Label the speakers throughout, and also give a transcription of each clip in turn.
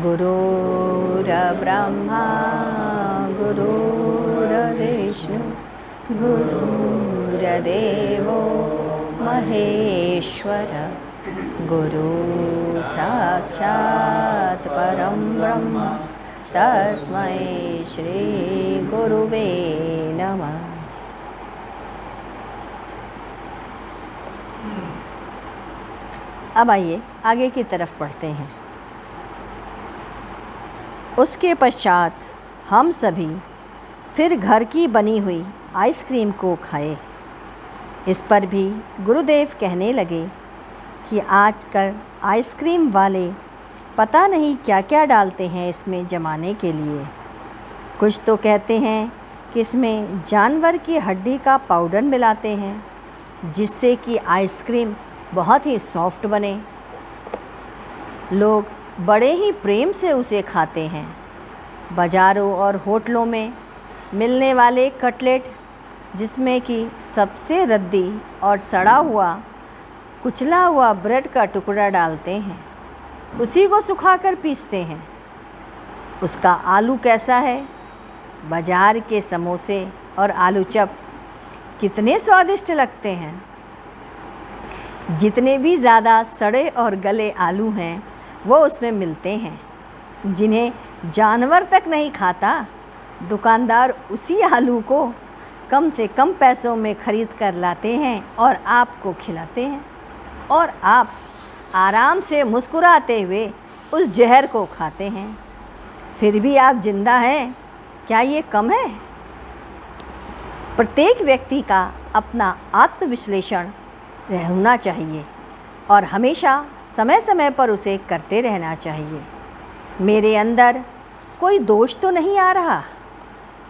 Speaker 1: गुरुर्ब्रह्मा गुरुर्विष्णु गुरुर्देवो महेश्वर गुरु साक्षात् परं ब्रह्म तस्मै श्री गुरुवे नमः। अब आइए आगे की तरफ पढ़ते हैं। उसके पश्चात हम सभी फिर घर की बनी हुई आइसक्रीम को खाए। इस पर भी गुरुदेव कहने लगे कि आजकल आइसक्रीम वाले पता नहीं क्या क्या डालते हैं इसमें जमाने के लिए। कुछ तो कहते हैं कि इसमें जानवर की हड्डी का पाउडर मिलाते हैं जिससे कि आइसक्रीम बहुत ही सॉफ्ट बने। लोग बड़े ही प्रेम से उसे खाते हैं। बाज़ारों और होटलों में मिलने वाले कटलेट जिसमें कि सबसे रद्दी और सड़ा हुआ कुचला हुआ ब्रेड का टुकड़ा डालते हैं, उसी को सुखाकर पीसते हैं। उसका आलू कैसा है? बाज़ार के समोसे और आलू चप कितने स्वादिष्ट लगते हैं। जितने भी ज़्यादा सड़े और गले आलू हैं वो उसमें मिलते हैं, जिन्हें जानवर तक नहीं खाता। दुकानदार उसी आलू को कम से कम पैसों में ख़रीद कर लाते हैं और आपको खिलाते हैं, और आप आराम से मुस्कुराते हुए उस जहर को खाते हैं। फिर भी आप जिंदा हैं। क्या ये कम है? प्रत्येक व्यक्ति का अपना आत्मविश्लेषण होना चाहिए और हमेशा समय समय पर उसे करते रहना चाहिए। मेरे अंदर कोई दोष तो नहीं आ रहा?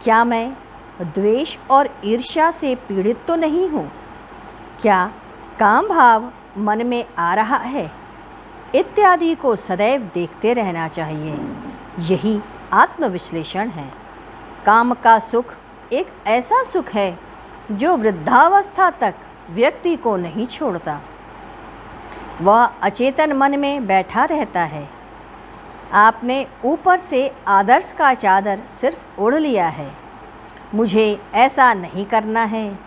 Speaker 1: क्या मैं द्वेष और ईर्ष्या से पीड़ित तो नहीं हूँ? क्या काम भाव मन में आ रहा है? इत्यादि को सदैव देखते रहना चाहिए। यही आत्मविश्लेषण है। काम का सुख एक ऐसा सुख है जो वृद्धावस्था तक व्यक्ति को नहीं छोड़ता। वह अचेतन मन में बैठा रहता है। आपने ऊपर से आदर्श का चादर सिर्फ ओढ़ लिया है। मुझे ऐसा नहीं करना है।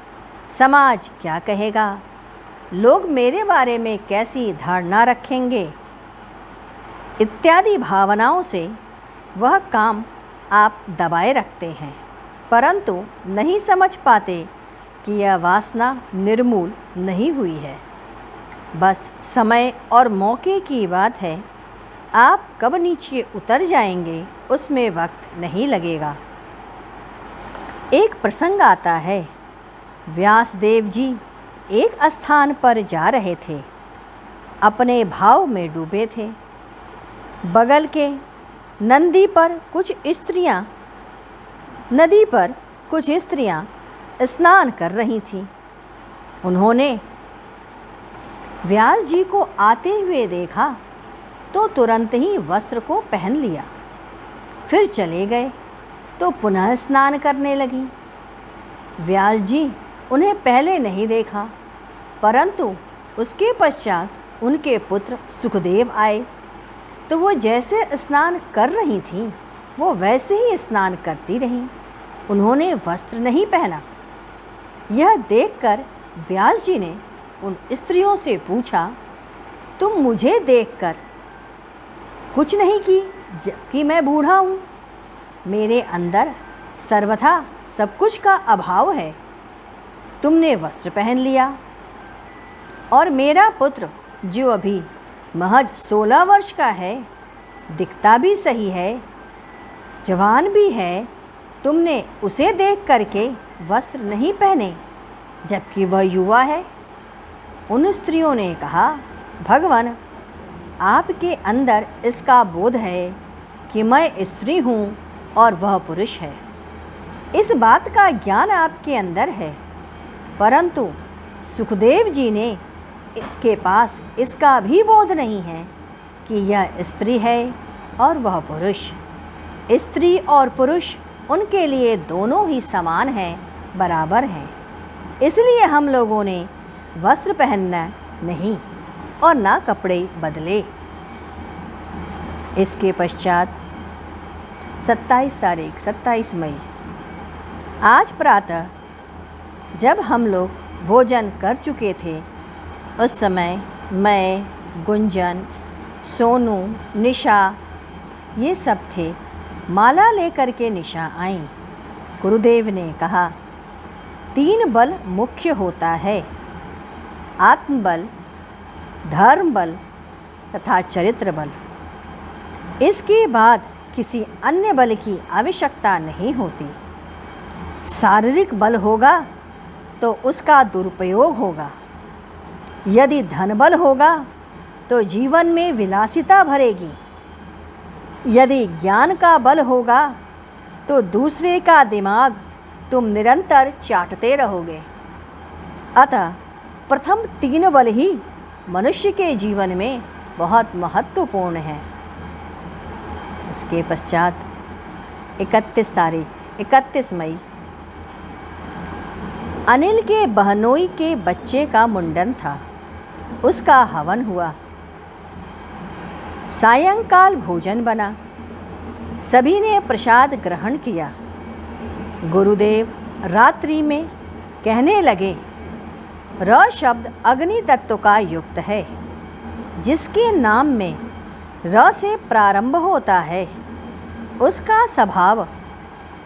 Speaker 1: समाज क्या कहेगा? लोग मेरे बारे में कैसी धारणा रखेंगे? इत्यादि भावनाओं से वह काम आप दबाए रखते हैं, परंतु नहीं समझ पाते कि यह वासना निर्मूल नहीं हुई है। बस समय और मौके की बात है। आप कब नीचे उतर जाएंगे उसमें वक्त नहीं लगेगा। एक प्रसंग आता है। व्यासदेव जी एक स्थान पर जा रहे थे। अपने भाव में डूबे थे। बगल के नदी पर कुछ स्त्रियां स्नान कर रही थीं। उन्होंने व्यास जी को आते हुए देखा तो तुरंत ही वस्त्र को पहन लिया। फिर चले गए तो पुनः स्नान करने लगी। व्यास जी उन्हें पहले नहीं देखा, परंतु उसके पश्चात उनके पुत्र सुखदेव आए तो वो जैसे स्नान कर रही थीं वो वैसे ही स्नान करती रहीं। उन्होंने वस्त्र नहीं पहना। यह देखकर व्यास जी ने उन स्त्रियों से पूछा, तुम मुझे देखकर कुछ नहीं की जबकि मैं बूढ़ा हूँ? मेरे अंदर सर्वथा सब कुछ का अभाव है। तुमने वस्त्र पहन लिया और मेरा पुत्र जो अभी महज 16 वर्ष का है, दिखता भी सही है, जवान भी है, तुमने उसे देख करके वस्त्र नहीं पहने जबकि वह युवा है। उन स्त्रियों ने कहा, भगवान, आपके अंदर इसका बोध है कि मैं स्त्री हूँ और वह पुरुष है। इस बात का ज्ञान आपके अंदर है, परंतु सुखदेव जी ने के पास इसका भी बोध नहीं है कि यह स्त्री है और वह पुरुष। स्त्री और पुरुष उनके लिए दोनों ही समान हैं, बराबर हैं। इसलिए हम लोगों ने वस्त्र पहनना नहीं और ना कपड़े बदले। इसके पश्चात 27 मई, आज प्रातः जब हम लोग भोजन कर चुके थे, उस समय मैं, गुंजन, सोनू, निशा ये सब थे, माला लेकर के निशा आईं। गुरुदेव ने कहा, 3 बल मुख्य होता है, आत्मबल, धर्म बल तथा चरित्र बल। इसके बाद किसी अन्य बल की आवश्यकता नहीं होती। शारीरिक बल होगा तो उसका दुरुपयोग होगा। यदि धन बल होगा तो जीवन में विलासिता भरेगी। यदि ज्ञान का बल होगा तो दूसरे का दिमाग तुम निरंतर चाटते रहोगे। अतः प्रथम 3 बल ही मनुष्य के जीवन में बहुत महत्वपूर्ण हैं। इसके पश्चात 31 मई, अनिल के बहनोई के बच्चे का मुंडन था, उसका हवन हुआ। सायंकाल भोजन बना, सभी ने प्रसाद ग्रहण किया। गुरुदेव रात्रि में कहने लगे, र शब्द अग्नि तत्व का युक्त है। जिसके नाम में र से प्रारंभ होता है, उसका स्वभाव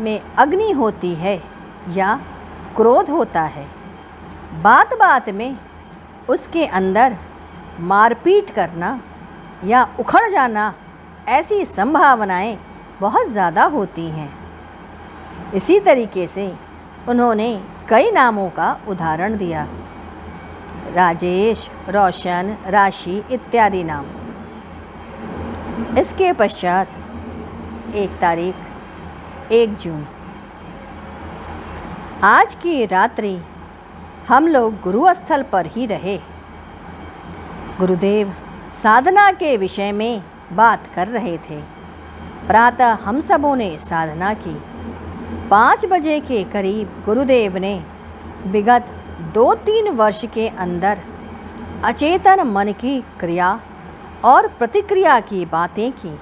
Speaker 1: में अग्नि होती है या क्रोध होता है। बात बात में उसके अंदर मारपीट करना या उखड़ जाना, ऐसी संभावनाएं बहुत ज़्यादा होती हैं। इसी तरीके से उन्होंने कई नामों का उदाहरण दिया, राजेश, रोशन, राशि इत्यादि नाम। इसके पश्चात 1 जून, आज की रात्रि हम लोग गुरुस्थल पर ही रहे। गुरुदेव साधना के विषय में बात कर रहे थे। प्रातः हम सबों ने साधना की। 5 बजे के करीब गुरुदेव ने विगत 2-3 वर्ष के अंदर अचेतन मन की क्रिया और प्रतिक्रिया की बातें की।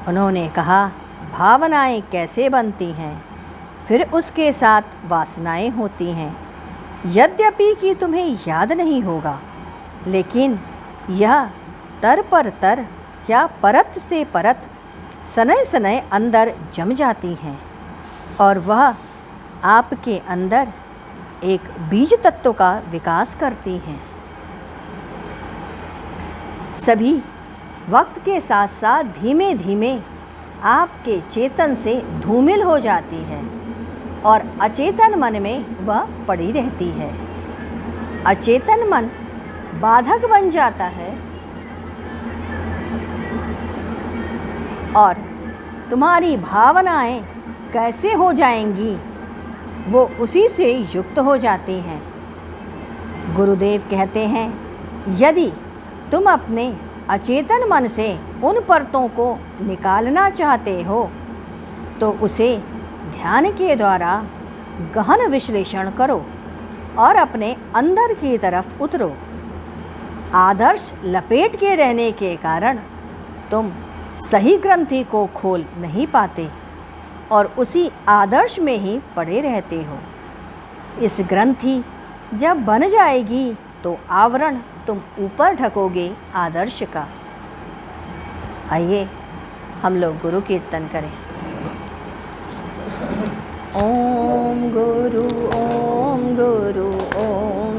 Speaker 1: उन्होंने कहा, भावनाएं कैसे बनती हैं, फिर उसके साथ वासनाएं होती हैं। यद्यपि कि तुम्हें याद नहीं होगा, लेकिन यह तर पर तर या परत से परत सनय सनय अंदर जम जाती हैं और वह आपके अंदर एक बीज तत्व का विकास करती हैं। सभी वक्त के साथ साथ धीमे धीमे आपके चेतन से धूमिल हो जाती है और अचेतन मन में वह पड़ी रहती है। अचेतन मन बाधक बन जाता है और तुम्हारी भावनाएं कैसे हो जाएंगी, वो उसी से युक्त हो जाती हैं। गुरुदेव कहते हैं, यदि तुम अपने अचेतन मन से उन परतों को निकालना चाहते हो तो उसे ध्यान के द्वारा गहन विश्लेषण करो और अपने अंदर की तरफ उतरो। आदर्श लपेट के रहने के कारण तुम सही ग्रंथि को खोल नहीं पाते और उसी आदर्श में ही पड़े रहते हो। इस ग्रंथि जब बन जाएगी तो आवरण तुम ऊपर ढकोगे आदर्श का। आइए हम लोग गुरु कीर्तन करें। ओम गुरु ओम गुरु ओम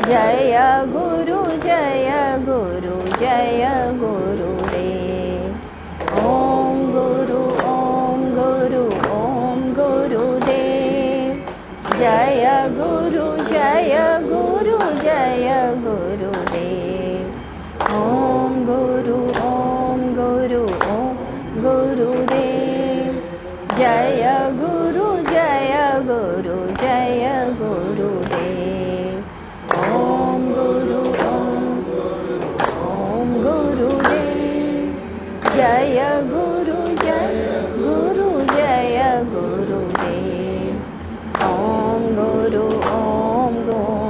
Speaker 1: जय गुरु जय गुरु जय गुरुदेव। ओम गुरु ओम गुरु ओम गुरुदेव। जय गुरु जय गुरु जय गुरुदेव। ओम गुरु ओम गुरु ओम गुरुदेव। जय गुरु जय गुरु जय गुरुदेव। ओम गुरु ओम गुरुदेव। जय गुरु जय गुरुदेव। ओम गुरु ओम गुरु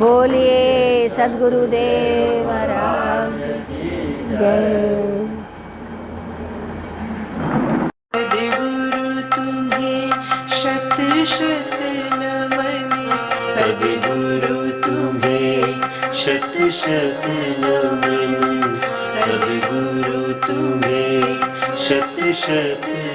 Speaker 1: बोलिए सद्गुरुदेव महाराज की जय।
Speaker 2: सद्गुरु तुम्हें शत शत नमन, सद्गुरु तुम्हें शत शत नमन, सद्गुरु तुम्हें शत शत